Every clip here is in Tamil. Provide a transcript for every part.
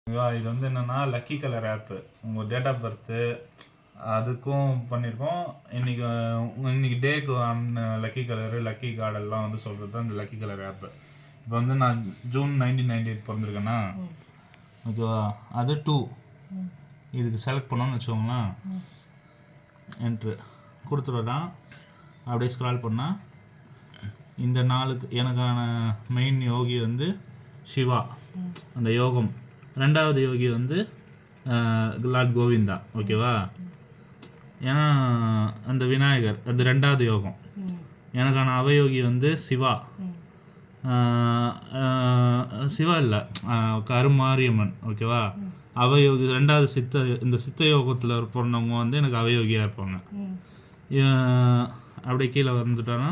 இது வந்து என்னன்னா லக்கி கலர் ஆப்பு. உங்கள் டேட் ஆஃப் பர்த்து அதுக்கும் பண்ணியிருக்கோம். இன்னைக்கு டேக்கு லக்கி கலரு லக்கி கார்டெல்லாம் வந்து சொல்கிறது தான் இந்த லக்கி கலர் ஆப்பு. இப்போ வந்து நான் ஜூன் 1998 பிறந்திருக்கேன்னா ஓகேவா, அது 2 இதுக்கு செலக்ட் பண்ணோன்னு வச்சுக்கோங்களேன். என்ட்ரு கொடுத்துடலாம். அப்படியே ஸ்க்ரால் பண்ணால் இந்த நாளுக்கு எனக்கான மெயின் யோகி வந்து சிவா, அந்த யோகம். ரெண்டாவது யோகி வந்து லார்ட் கோவிந்தா. ஓகேவா, ஏன்னா அந்த விநாயகர் அது ரெண்டாவது யோகம். எனக்கான அவயோகி வந்து சிவா. சிவா இல்லை, கருமாரியம்மன். ஓகேவா, அவயோகி ரெண்டாவது இந்த சித்த யோகத்தில் பிறந்தவங்க வந்து எனக்கு அவயோகியாக இருப்பாங்க. அப்படியே கீழே வந்துட்டோன்னா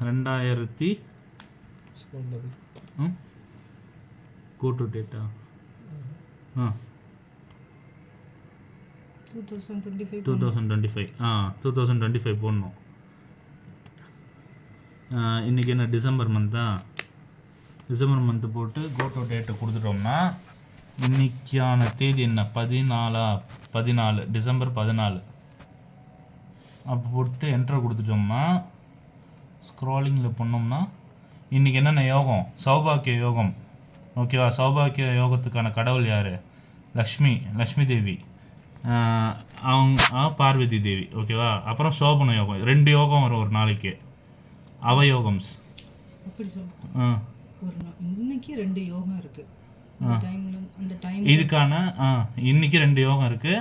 2000 go to data 2025 போடணும். இன்றைக்கி என்ன டிசம்பர் மந்த்தா? டிசம்பர் மந்த்து போட்டு கோ டு டேட்டு கொடுத்துட்டோம்னா இன்றைக்கான தேதி என்ன? 14 டிசம்பர் 14. அப்போ போட்டு என்ட்ரு கொடுத்துட்டோம்னா ஸ்க்ராலிங்கில் பண்ணோம்னா இன்றைக்கி என்னென்ன யோகம்? சௌபாக்கிய யோகம். ஓகேவா, சௌபாக்கிய யோகத்துக்கான கடவுள் யார்? லக்ஷ்மி தேவி. அவங்க பார்வதி தேவி. ஓகேவா, அப்புறம் சோபன யோகம். 2 யோகம் வரும் ஒரு நாளைக்கு, அவயோகம்ஸ். இன்னைக்கு 2 யோகம் இருக்கு. இதுக்கான இன்னைக்கு 2 யோகம் இருக்கு.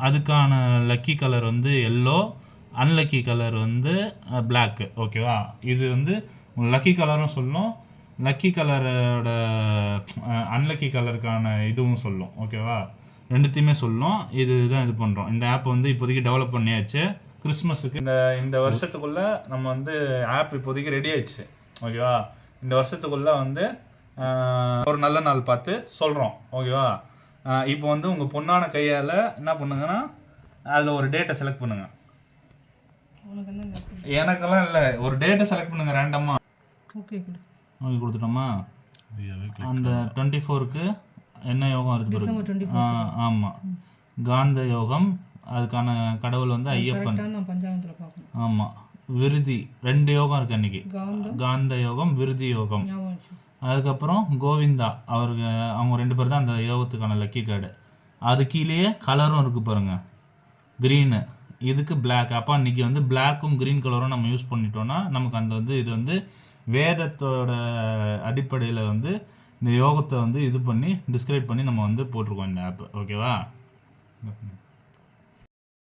அதுக்கான லக்கி கலர் வந்து எல்லோ, அன்லக்கி கலர் வந்து பிளாக்கு. ஓகேவா, இது வந்து லக்கி கலரும் சொல்லும், லக்கி கலரோட அன்லக்கி கலருக்கான இதுவும் சொல்லும். ஓகேவா, ரெண்டுத்தையுமே சொல்லும். இதுதான் இது பண்ணுறோம். இந்த ஆப் வந்து இப்போதைக்கு டெவலப் பண்ணியாச்சு. கிறிஸ்மஸுக்கு இந்த வருஷத்துக்குள்ளே நம்ம வந்து ஆப் இப்போதைக்கு ரெடி ஆயிடுச்சு. ஓகேவா, இந்த வருஷத்துக்குள்ளே வந்து ஒரு நல்ல நாள் பார்த்து சொல்கிறோம். ஓகேவா, இப்போ வந்து உங்கள் பொண்ணான கையால் என்ன பண்ணுங்கன்னா அதில் ஒரு டேட்டை செலக்ட் பண்ணுங்கள். எனக்கெல்லாம் இல்லை, ஒரு டேட்டை செலக்ட் பண்ணுங்கள் ரேண்டமாக. ஓகே கொடுத்துட்டோமா? அந்த 24க்கு என்ன யோகம் இருக்குது? ஆமாம், காந்த யோகம். அதுக்கான கடவுள் வந்து ஐயப்பன். ஆமாம், விருதி. 2 யோகம் இருக்குது அன்றைக்கி. காந்த யோகம், விருதி யோகம். அதுக்கப்புறம் கோவிந்தா, அவங்க 2 பேர் தான் அந்த யோகத்துக்கான லக்கி கார்டு. அது கீழேயே கலரும் இருக்குது பாருங்கள், க்ரீனு. இதுக்கு பிளாக். அப்போ அன்றைக்கி வந்து பிளாக்கும் க்ரீன் கலரும் நம்ம யூஸ் பண்ணிட்டோன்னா நமக்கு அந்த வந்து இது வந்து வேதத்தோட அடிப்படையில் வந்து இந்த யோகத்தை வந்து இது பண்ணி டிஸ்கிரைப் பண்ணி நம்ம வந்து போட்டிருக்கோம் இந்த ஆப். ஓகேவா.